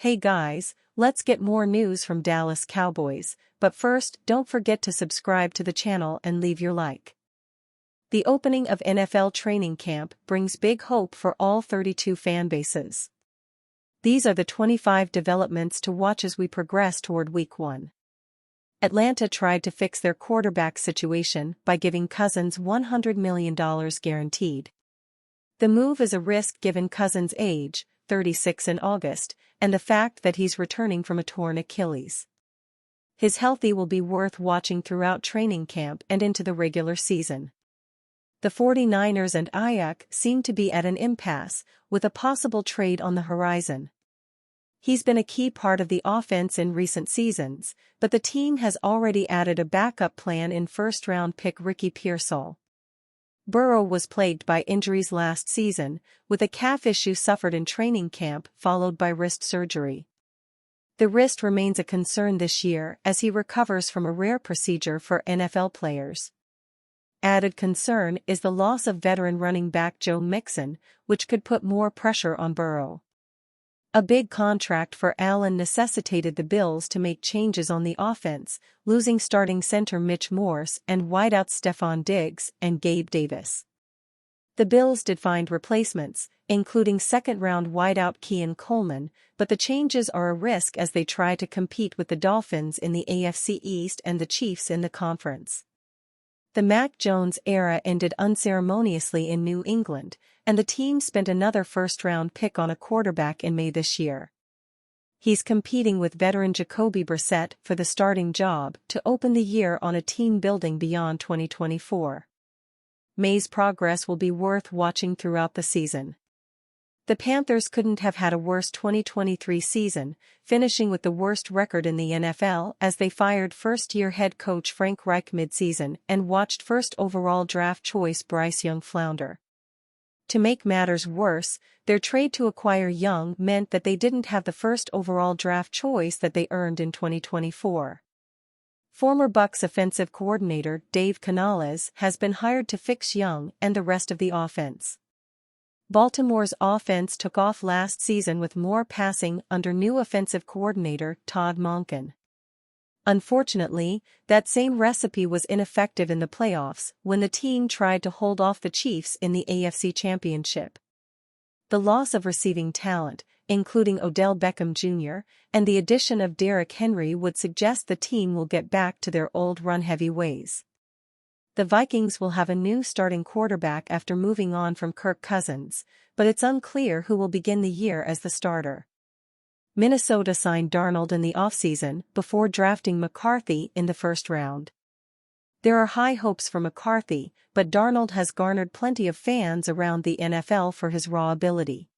Hey guys, let's get more news from Dallas Cowboys, but first don't forget to subscribe to the channel and leave your like. The opening of NFL training camp brings big hope for all 32 fan bases. These are the 25 developments to watch as we progress toward Week 1. Atlanta tried to fix their quarterback situation by giving Cousins $100 million guaranteed. The move is a risk given Cousins' age, 36 in August, and the fact that he's returning from a torn Achilles. His health will be worth watching throughout training camp and into the regular season. The 49ers and Aiyuk seem to be at an impasse, with a possible trade on the horizon. He's been a key part of the offense in recent seasons, but the team has already added a backup plan in first-round pick Ricky Pearsall. Burrow was plagued by injuries last season, with a calf issue suffered in training camp followed by wrist surgery. The wrist remains a concern this year as he recovers from a rare procedure for NFL players. Added concern is the loss of veteran running back Joe Mixon, which could put more pressure on Burrow. A big contract for Allen necessitated the Bills to make changes on the offense, losing starting center Mitch Morse and wideouts Stefon Diggs and Gabe Davis. The Bills did find replacements, including second-round wideout Keon Coleman, but the changes are a risk as they try to compete with the Dolphins in the AFC East and the Chiefs in the conference. The Mac Jones era ended unceremoniously in New England, and the team spent another first-round pick on a quarterback in May this year. He's competing with veteran Jacoby Brissett for the starting job to open the year on a team building beyond 2024. May's progress will be worth watching throughout the season. The Panthers couldn't have had a worse 2023 season, finishing with the worst record in the NFL as they fired first-year head coach Frank Reich midseason and watched first overall draft choice Bryce Young flounder. To make matters worse, their trade to acquire Young meant that they didn't have the first overall draft choice that they earned in 2024. Former Bucs offensive coordinator Dave Canales has been hired to fix Young and the rest of the offense. Baltimore's offense took off last season with more passing under new offensive coordinator Todd Monken. Unfortunately, that same recipe was ineffective in the playoffs when the team tried to hold off the Chiefs in the AFC Championship. The loss of receiving talent, including Odell Beckham Jr., and the addition of Derrick Henry would suggest the team will get back to their old run-heavy ways. The Vikings will have a new starting quarterback after moving on from Kirk Cousins, but it's unclear who will begin the year as the starter. Minnesota signed Darnold in the offseason before drafting McCarthy in the first round. There are high hopes for McCarthy, but Darnold has garnered plenty of fans around the NFL for his raw ability.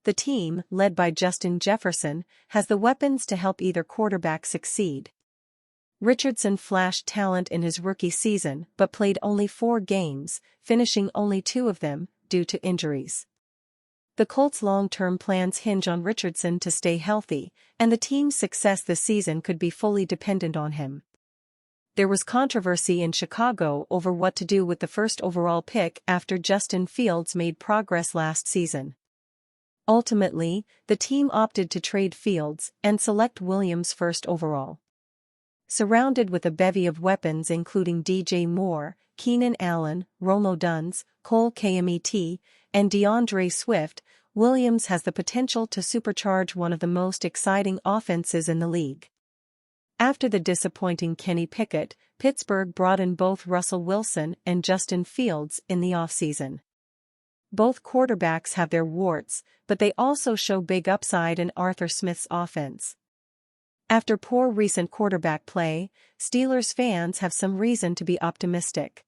The team, led by Justin Jefferson, has the weapons to help either quarterback succeed. Richardson flashed talent in his rookie season but played only 4 games, finishing only 2 of them, due to injuries. The Colts' long-term plans hinge on Richardson to stay healthy, and the team's success this season could be fully dependent on him. There was controversy in Chicago over what to do with the first overall pick after Justin Fields made progress last season. Ultimately, the team opted to trade Fields and select Williams first overall. Surrounded with a bevy of weapons including DJ Moore, Keenan Allen, Rome Odunze, Cole Kmet, and DeAndre Swift, Williams has the potential to supercharge one of the most exciting offenses in the league. After the disappointing Kenny Pickett, Pittsburgh brought in both Russell Wilson and Justin Fields in the offseason. Both quarterbacks have their warts, but they also show big upside in Arthur Smith's offense. After poor recent quarterback play, Steelers fans have some reason to be optimistic.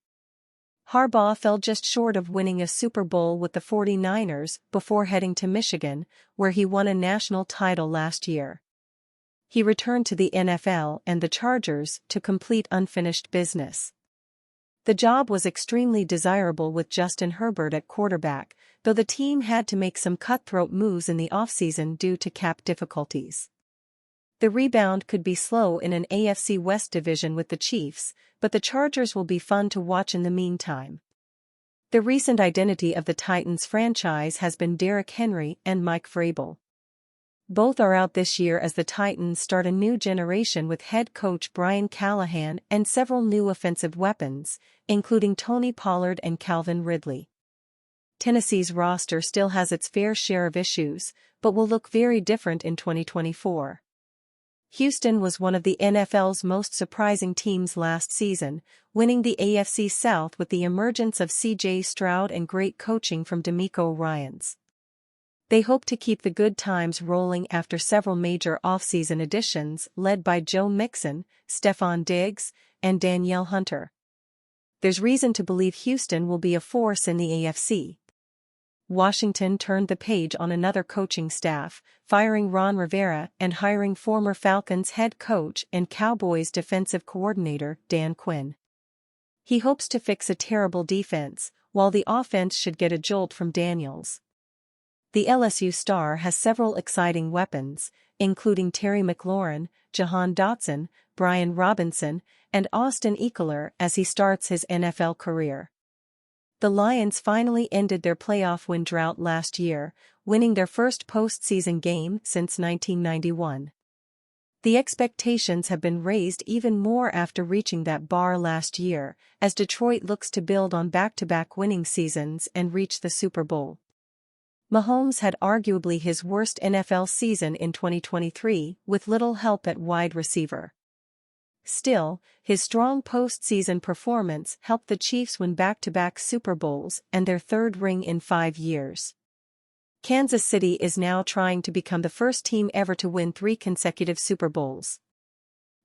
Harbaugh fell just short of winning a Super Bowl with the 49ers before heading to Michigan, where he won a national title last year. He returned to the NFL and the Chargers to complete unfinished business. The job was extremely desirable with Justin Herbert at quarterback, though the team had to make some cutthroat moves in the offseason due to cap difficulties. The rebound could be slow in an AFC West division with the Chiefs, but the Chargers will be fun to watch in the meantime. The recent identity of the Titans franchise has been Derrick Henry and Mike Vrabel. Both are out this year as the Titans start a new generation with head coach Brian Callahan and several new offensive weapons, including Tony Pollard and Calvin Ridley. Tennessee's roster still has its fair share of issues, but will look very different in 2024. Houston was one of the NFL's most surprising teams last season, winning the AFC South with the emergence of C.J. Stroud and great coaching from DeMeco Ryans. They hope to keep the good times rolling after several major offseason additions led by Joe Mixon, Stephon Diggs, and Danielle Hunter. There's reason to believe Houston will be a force in the AFC. Washington turned the page on another coaching staff, firing Ron Rivera and hiring former Falcons head coach and Cowboys defensive coordinator Dan Quinn. He hopes to fix a terrible defense, while the offense should get a jolt from Daniels. The LSU star has several exciting weapons, including Terry McLaurin, Jahan Dotson, Brian Robinson, and Austin Ekeler as he starts his NFL career. The Lions finally ended their playoff win drought last year, winning their first postseason game since 1991. The expectations have been raised even more after reaching that bar last year, as Detroit looks to build on back-to-back winning seasons and reach the Super Bowl. Mahomes had arguably his worst NFL season in 2023, with little help at wide receiver. Still, his strong postseason performance helped the Chiefs win back-to-back Super Bowls and their third ring in 5 years. Kansas City is now trying to become the first team ever to win 3 consecutive Super Bowls.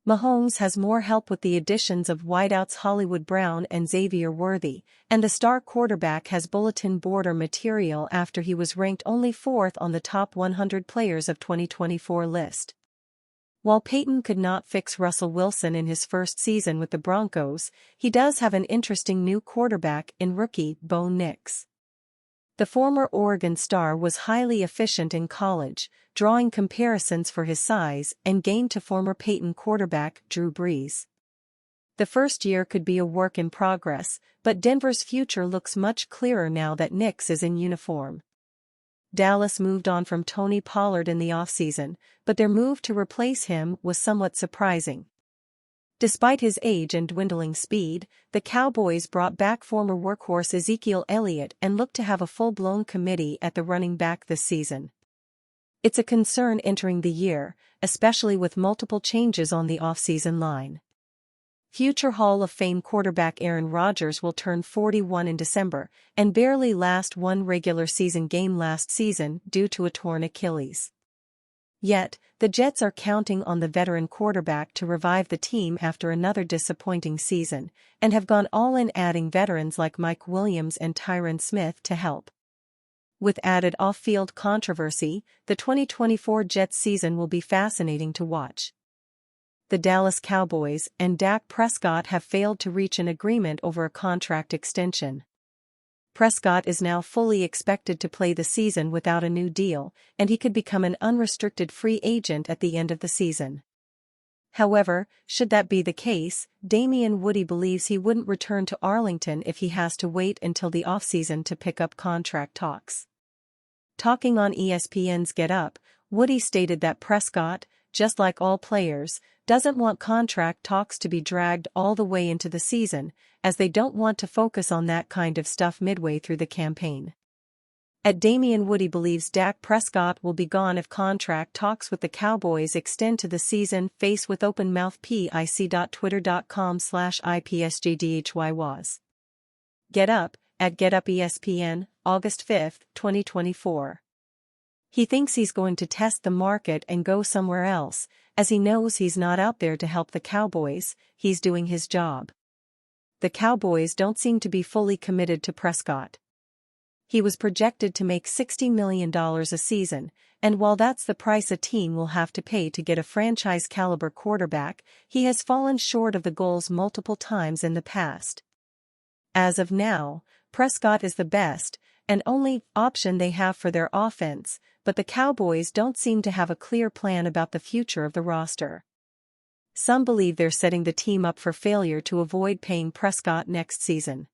Mahomes has more help with the additions of wideouts Hollywood Brown and Xavier Worthy, and the star quarterback has bulletin boarder material after he was ranked only 4th on the top 100 players of 2024 list. While Peyton could not fix Russell Wilson in his first season with the Broncos, he does have an interesting new quarterback in rookie Bo Nix. The former Oregon star was highly efficient in college, drawing comparisons for his size and game to former Peyton quarterback Drew Brees. The first year could be a work in progress, but Denver's future looks much clearer now that Nix is in uniform. Dallas moved on from Tony Pollard in the offseason, but their move to replace him was somewhat surprising. Despite his age and dwindling speed, the Cowboys brought back former workhorse Ezekiel Elliott and look to have a full-blown committee at the running back this season. It's a concern entering the year, especially with multiple changes on the offseason line. Future Hall of Fame quarterback Aaron Rodgers will turn 41 in December and barely last one regular season game last season due to a torn Achilles. Yet, the Jets are counting on the veteran quarterback to revive the team after another disappointing season, and have gone all in adding veterans like Mike Williams and Tyron Smith to help. With added off-field controversy, the 2024 Jets season will be fascinating to watch. The Dallas Cowboys and Dak Prescott have failed to reach an agreement over a contract extension. Prescott is now fully expected to play the season without a new deal, and he could become an unrestricted free agent at the end of the season. However, should that be the case, Damian Woody believes he wouldn't return to Arlington if he has to wait until the offseason to pick up contract talks. Talking on ESPN's Get Up, Woody stated that Prescott, just like all players, doesn't want contract talks to be dragged all the way into the season, as they don't want to focus on that kind of stuff midway through the campaign. Damian Woody believes Dak Prescott will be gone if contract talks with the Cowboys extend to the season. Face with open mouth. pic.twitter.com/IPSJDHYWAS. Get Up, at Get Up ESPN, August 5, 2024. He thinks he's going to test the market and go somewhere else, as he knows he's not out there to help the Cowboys, he's doing his job. The Cowboys don't seem to be fully committed to Prescott. He was projected to make $60 million a season, and while that's the price a team will have to pay to get a franchise-caliber quarterback, he has fallen short of the goals multiple times in the past. As of now, Prescott is the best and only option they have for their offense, but the Cowboys don't seem to have a clear plan about the future of the roster. Some believe they're setting the team up for failure to avoid paying Prescott next season.